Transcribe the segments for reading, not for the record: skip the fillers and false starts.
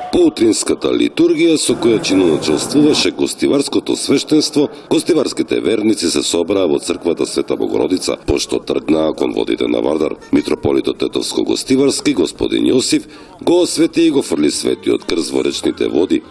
По утринската литургија со која чиноначелствуваше гостиварското свештенство, гостиварските верници се собраа во црквата Света Богородица, пошто тргнаа кон водите на Вардар. Митрополитот Тетовско-Гостиварски, господин Јосиф, го освети и го фрли светиот крст во речните води.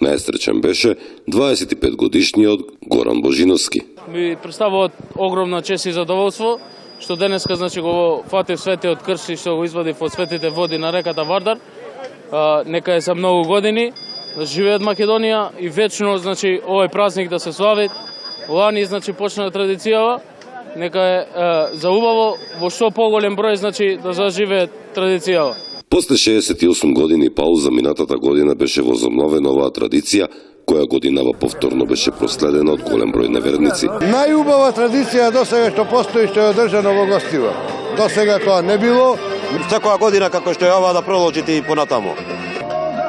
Најстречен беше 25 годишниот Горан Божиновски. Ми представува огромна чест и задоволство што денеска го фатив светиот крст и што го извадив од светите води на реката Вардар. Нека е за многу години да живеат Македонија и вечно овој празник да се слави. Лани почна традицијава. Нека е за убаво во што поголем број да заживее традицијава. После 68 години пауза минатата година беше возобновена оваа традиција, која годинава повторно беше проследена од голем број неверници. Најубава традиција досега што постои, што е одржана во Гостивар. Досега тоа не било. Секоја година како што е ова да продолжите и понатаму.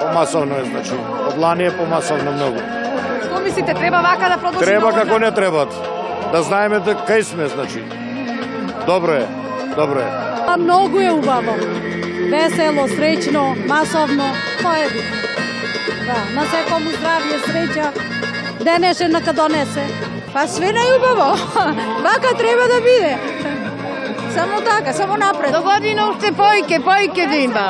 Помасовно е, од лани е помасовно многу. Што мислите, треба вака да продолжи? Треба како не треба. Да знаеме кај сме, Добро е, добро е. Многу е убаво. Весело, среќно, масовно, тоа е битно. Да, на секому здравје, среќа, денешен нека донесе. Па све најубаво, вака треба да биде. Само така, само напред. До година уште поике да има.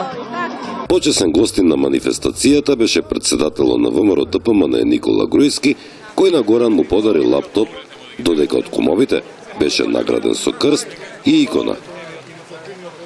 Почесен гостин на манифестацијата беше председателот на ВМРО ТПМН Никола Груевски, кој на Горан му подари лаптоп, додека од кумовите беше награден со крст и икона.